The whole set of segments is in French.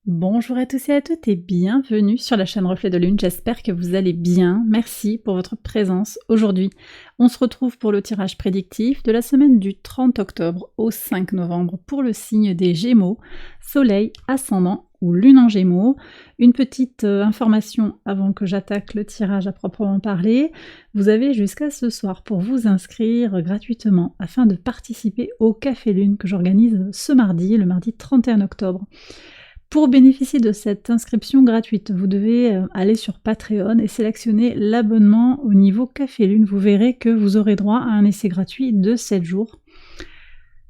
Bonjour à tous et à toutes et bienvenue sur la chaîne Reflet de Lune, j'espère que vous allez bien, merci pour votre présence. Aujourd'hui, on se retrouve pour le tirage prédictif de la semaine du 30 octobre au 5 novembre pour le signe des Gémeaux, Soleil, Ascendant ou Lune en Gémeaux. Une petite information avant que j'attaque le tirage à proprement parler, vous avez jusqu'à ce soir pour vous inscrire gratuitement afin de participer au Café Lune que j'organise ce mardi, le mardi 31 octobre. Pour bénéficier de cette inscription gratuite, vous devez aller sur Patreon et sélectionner l'abonnement au niveau Café Lune. Vous verrez que vous aurez droit à un essai gratuit de 7 jours.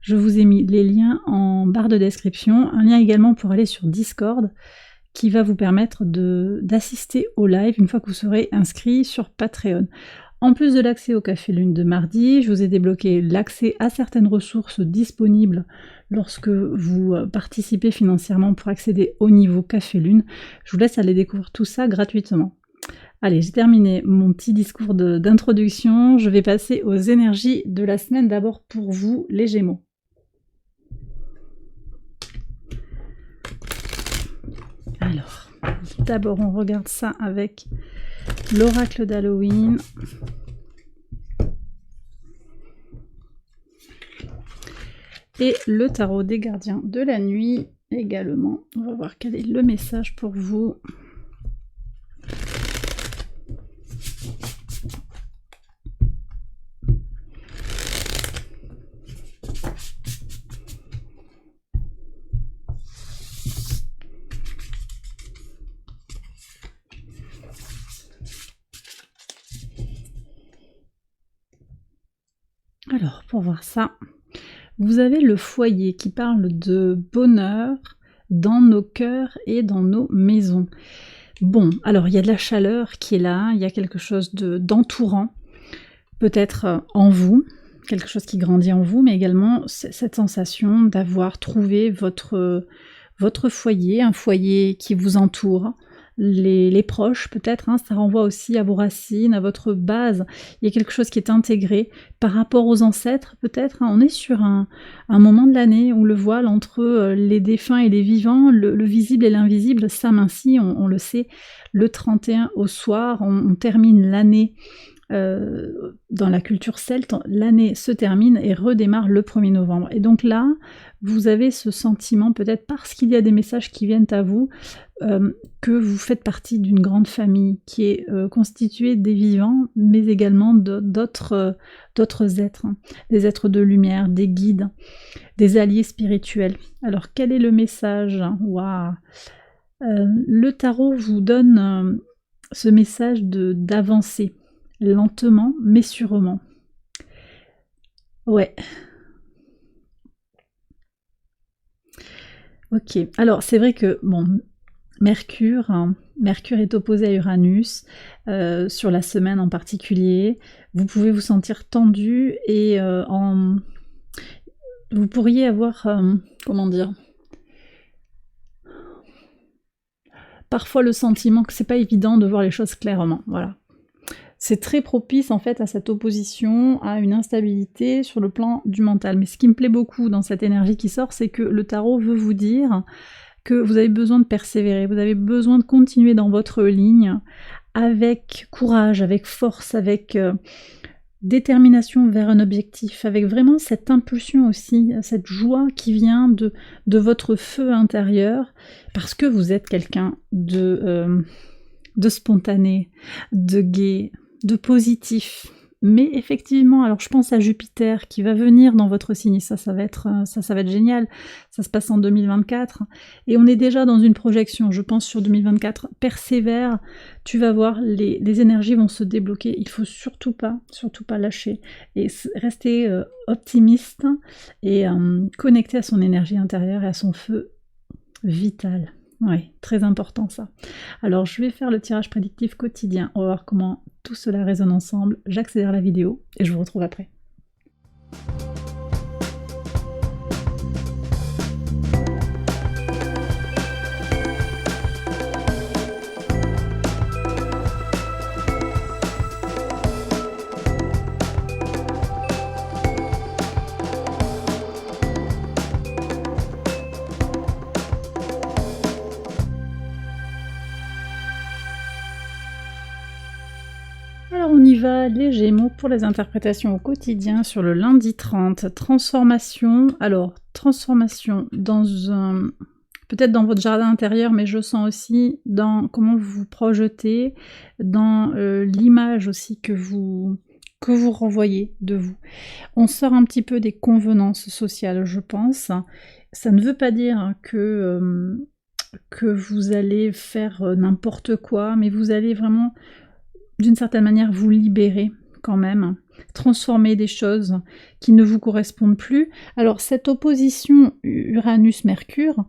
Je vous ai mis les liens en barre de description, un lien également pour aller sur Discord qui va vous permettre d'assister au live une fois que vous serez inscrit sur Patreon. En plus de l'accès au Café Lune de mardi, je vous ai débloqué l'accès à certaines ressources disponibles lorsque vous participez financièrement pour accéder au niveau Café Lune. Je vous laisse aller découvrir tout ça gratuitement. Allez, j'ai terminé mon petit discours d'introduction. Je vais passer aux énergies de la semaine. D'abord pour vous, les Gémeaux. Alors, d'abord on regarde ça avec l'oracle d'Halloween. Et le tarot des gardiens de la nuit également. On va voir quel est le message pour vous. Alors, pour voir ça, vous avez le foyer qui parle de bonheur dans nos cœurs et dans nos maisons. Bon, alors il y a de la chaleur qui est là, il y a quelque chose d'entourant, peut-être en vous, quelque chose qui grandit en vous, mais également cette sensation d'avoir trouvé votre foyer, un foyer qui vous entoure. Les proches peut-être, hein, ça renvoie aussi à vos racines, à votre base, il y a quelque chose qui est intégré par rapport aux ancêtres peut-être, hein. On est sur un moment de l'année où le voile entre les défunts et les vivants, le visible et l'invisible s'amincit, on le sait, le 31 au soir, on termine l'année. Dans la culture celte, l'année se termine et redémarre le 1er novembre. Et donc là, vous avez ce sentiment, peut-être parce qu'il y a des messages qui viennent à vous, que vous faites partie d'une grande famille qui est constituée des vivants, mais également d'autres êtres, hein, des êtres de lumière, des guides, des alliés spirituels. Alors quel est le message? Waouh, le tarot vous donne ce message d'avancer, lentement mais sûrement. Ouais. Ok, alors c'est vrai que, bon, Mercure est opposé à Uranus, sur la semaine en particulier. Vous pouvez vous sentir tendu et vous pourriez avoir, comment dire, parfois le sentiment que c'est pas évident de voir les choses clairement, voilà. C'est très propice en fait à cette opposition, à une instabilité sur le plan du mental. Mais ce qui me plaît beaucoup dans cette énergie qui sort, c'est que le tarot veut vous dire que vous avez besoin de persévérer, vous avez besoin de continuer dans votre ligne avec courage, avec force, avec détermination vers un objectif, avec vraiment cette impulsion aussi, cette joie qui vient de votre feu intérieur, parce que vous êtes quelqu'un de spontané, de gai, de positif. Mais effectivement, alors je pense à Jupiter qui va venir dans votre signe, ça va être génial. Ça se passe en 2024 et on est déjà dans une projection, je pense, sur 2024. Persévère, tu vas voir, les énergies vont se débloquer. Il faut surtout pas lâcher et rester optimiste et connecté à son énergie intérieure et à son feu vital. Oui, très important ça. Alors je vais faire le tirage prédictif quotidien, on va voir comment tout cela résonne ensemble. J'accélère la vidéo et je vous retrouve après. y va les Gémeaux pour les interprétations au quotidien sur le lundi 30. Transformation, alors transformation dans un... peut-être dans votre jardin intérieur, mais je sens aussi dans comment vous vous projetez, dans l'image aussi que vous renvoyez de vous. On sort un petit peu des convenances sociales, je pense. Ça ne veut pas dire que vous allez faire n'importe quoi, mais vous allez vraiment, d'une certaine manière, vous libérer quand même, transformer des choses qui ne vous correspondent plus. Alors cette opposition Uranus-Mercure,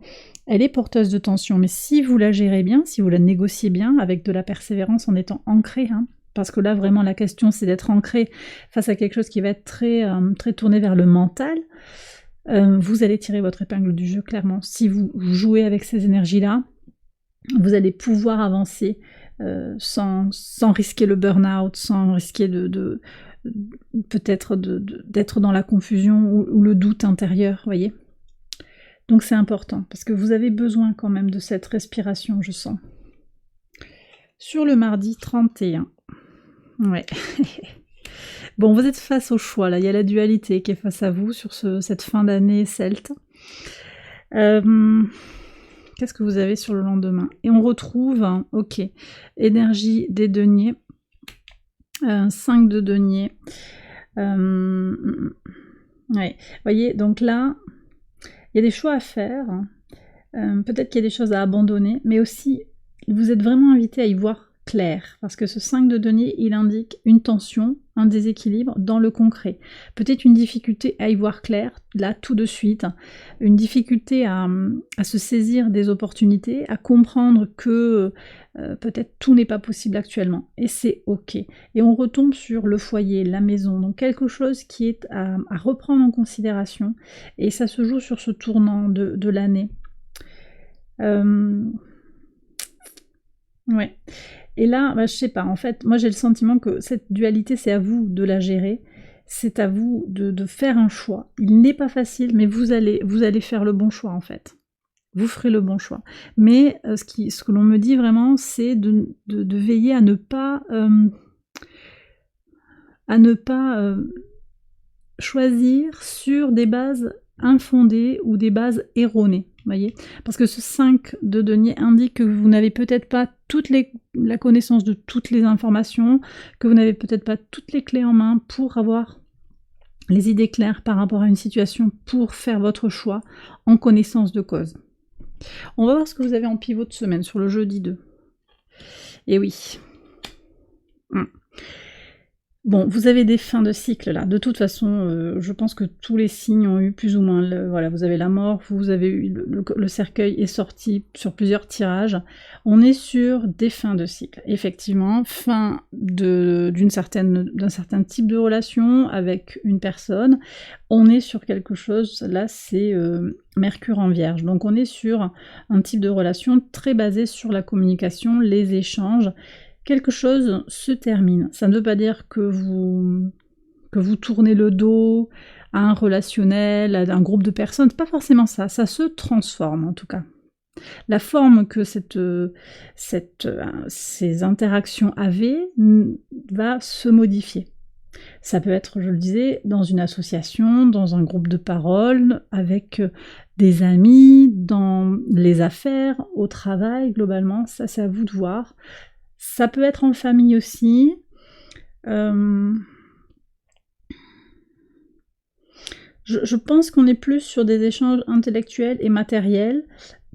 elle est porteuse de tension, mais si vous la gérez bien, si vous la négociez bien, avec de la persévérance en étant ancré, parce que là vraiment la question c'est d'être ancré face à quelque chose qui va être très, très tourné vers le mental, vous allez tirer votre épingle du jeu clairement. Si vous jouez avec ces énergies-là, vous allez pouvoir avancer sans risquer le burn-out, sans risquer peut-être d'être dans la confusion ou le doute intérieur, voyez. Donc c'est important, parce que vous avez besoin quand même de cette respiration, je sens. Sur le mardi 31, ouais. Bon, vous êtes face au choix, là, il y a la dualité qui est face à vous sur cette fin d'année celte. Qu'est-ce que vous avez sur le lendemain? Et on retrouve, ok, énergie des deniers, 5 de deniers. Ouais, voyez, donc là, il y a des choix à faire, peut-être qu'il y a des choses à abandonner, mais aussi, vous êtes vraiment invité à y voir clair, parce que ce 5 de denier, il indique une tension, un déséquilibre dans le concret. Peut-être une difficulté à y voir clair, là, tout de suite, une difficulté à se saisir des opportunités, à comprendre que peut-être tout n'est pas possible actuellement, et c'est ok. Et on retombe sur le foyer, la maison, donc quelque chose qui est à reprendre en considération, et ça se joue sur ce tournant de l'année. Ouais. Et là, je sais pas, en fait, moi j'ai le sentiment que cette dualité, c'est à vous de la gérer, c'est à vous de faire un choix. Il n'est pas facile, mais vous allez faire le bon choix en fait. Vous ferez le bon choix. Mais ce que l'on me dit vraiment, c'est de veiller à ne pas choisir sur des bases infondées ou des bases erronées, voyez. Parce que ce 5 de denier indique que vous n'avez peut-être pas la connaissance de toutes les informations, que vous n'avez peut-être pas toutes les clés en main pour avoir les idées claires par rapport à une situation, pour faire votre choix en connaissance de cause. On va voir ce que vous avez en pivot de semaine sur le jeudi 2. Et oui. Bon, vous avez des fins de cycle là. De toute façon, je pense que tous les signes ont eu plus ou moins... voilà, vous avez la mort, vous avez eu le cercueil est sorti sur plusieurs tirages. On est sur des fins de cycle. Effectivement, fin d'un certain type de relation avec une personne. On est sur quelque chose, là c'est Mercure en Vierge. Donc on est sur un type de relation très basé sur la communication, les échanges. Quelque chose se termine. Ça ne veut pas dire que vous tournez le dos à un relationnel, à un groupe de personnes, c'est pas forcément ça. Ça se transforme en tout cas. La forme que ces interactions avaient va se modifier. Ça peut être, je le disais, dans une association, dans un groupe de parole, avec des amis, dans les affaires, au travail, globalement, ça c'est à vous de voir. Ça peut être en famille aussi. Je pense qu'on est plus sur des échanges intellectuels et matériels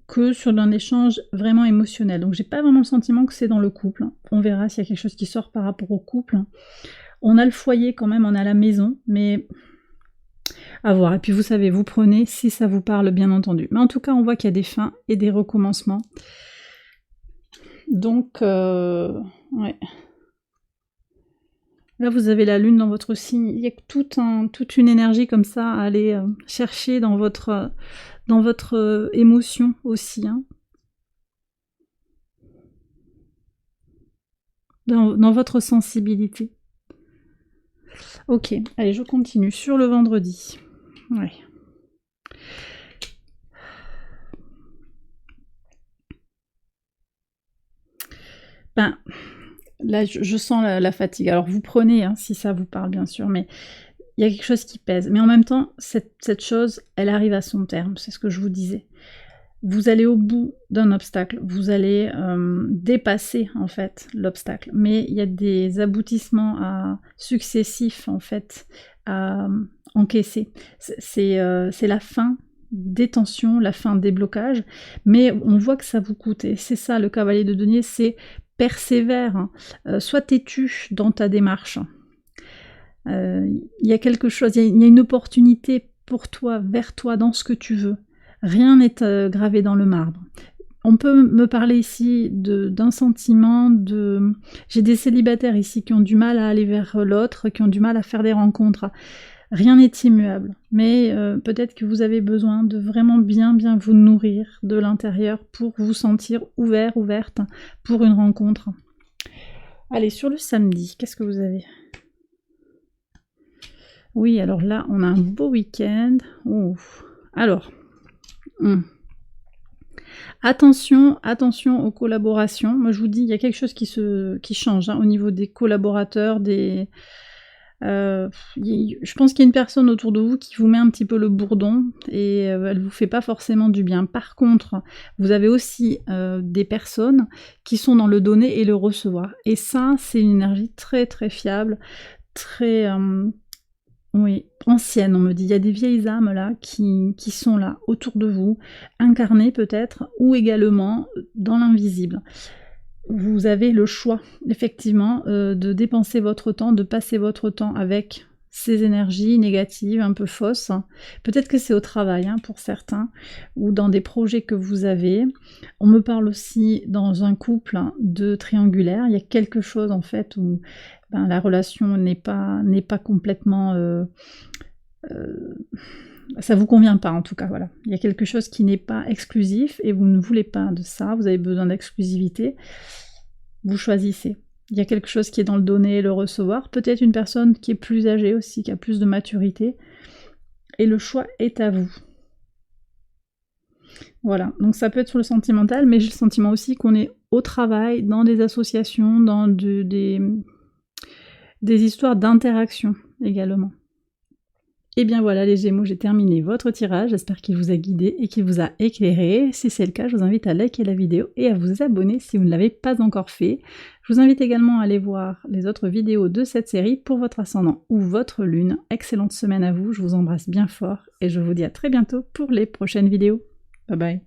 que sur un échange vraiment émotionnel. Donc j'ai pas vraiment le sentiment que c'est dans le couple. On verra s'il y a quelque chose qui sort par rapport au couple. On a le foyer quand même, on a la maison, mais à voir. Et puis vous savez, vous prenez si ça vous parle, bien entendu. Mais en tout cas, on voit qu'il y a des fins et des recommencements. Donc, ouais. Là, vous avez la lune dans votre signe. Il y a toute une énergie comme ça à aller chercher dans votre émotion aussi. Dans votre sensibilité. Ok, allez, je continue. Sur le vendredi. Ouais. Ben, Là, je sens la fatigue. Alors vous prenez, hein, si ça vous parle bien sûr, mais il y a quelque chose qui pèse. Mais en même temps, cette chose, elle arrive à son terme, c'est ce que je vous disais. Vous allez au bout d'un obstacle, vous allez dépasser en fait l'obstacle, mais il y a des aboutissements successifs en fait à encaisser. C'est la fin des tensions, la fin des blocages, mais on voit que ça vous coûte, et c'est ça le cavalier de denier, c'est persévère, hein. Sois têtu dans ta démarche. Il y a quelque chose, il y a une opportunité pour toi, vers toi, dans ce que tu veux. Rien n'est gravé dans le marbre. On peut me parler ici d'un sentiment de... J'ai des célibataires ici qui ont du mal à aller vers l'autre, qui ont du mal à faire des rencontres. Rien n'est immuable, mais peut-être que vous avez besoin de vraiment bien vous nourrir de l'intérieur pour vous sentir ouvert, ouverte pour une rencontre. Allez, sur le samedi, qu'est-ce que vous avez ? Oui, alors là, on a un beau week-end. Alors... Attention aux collaborations. Moi, je vous dis, il y a quelque chose qui change hein, au niveau des collaborateurs, je pense qu'il y a une personne autour de vous qui vous met un petit peu le bourdon et elle vous fait pas forcément du bien. Par contre, vous avez aussi des personnes qui sont dans le donner et le recevoir. Et ça, c'est une énergie très fiable, très... oui, ancienne, on me dit. Il y a des vieilles âmes là qui sont là, autour de vous, incarnées peut-être, ou également dans l'invisible. Vous avez le choix, effectivement, de dépenser votre temps, de passer votre temps avec ces énergies négatives, un peu fausses. Peut-être que c'est au travail, hein, pour certains, ou dans des projets que vous avez. On me parle aussi dans un couple de triangulaire. Il y a quelque chose, en fait, où la relation n'est pas complètement... ça vous convient pas en tout cas, voilà. Il y a quelque chose qui n'est pas exclusif et vous ne voulez pas de ça, vous avez besoin d'exclusivité. Vous choisissez. Il y a quelque chose qui est dans le donner et le recevoir, peut-être une personne qui est plus âgée aussi, qui a plus de maturité, et le choix est à vous. Voilà, donc ça peut être sur le sentimental, mais j'ai le sentiment aussi qu'on est au travail, dans des associations, dans des histoires d'interaction également. Et bien voilà les Gémeaux, j'ai terminé votre tirage, j'espère qu'il vous a guidé et qu'il vous a éclairé. Si c'est le cas, je vous invite à liker la vidéo et à vous abonner si vous ne l'avez pas encore fait. Je vous invite également à aller voir les autres vidéos de cette série pour votre ascendant ou votre lune. Excellente semaine à vous, je vous embrasse bien fort et je vous dis à très bientôt pour les prochaines vidéos. Bye bye.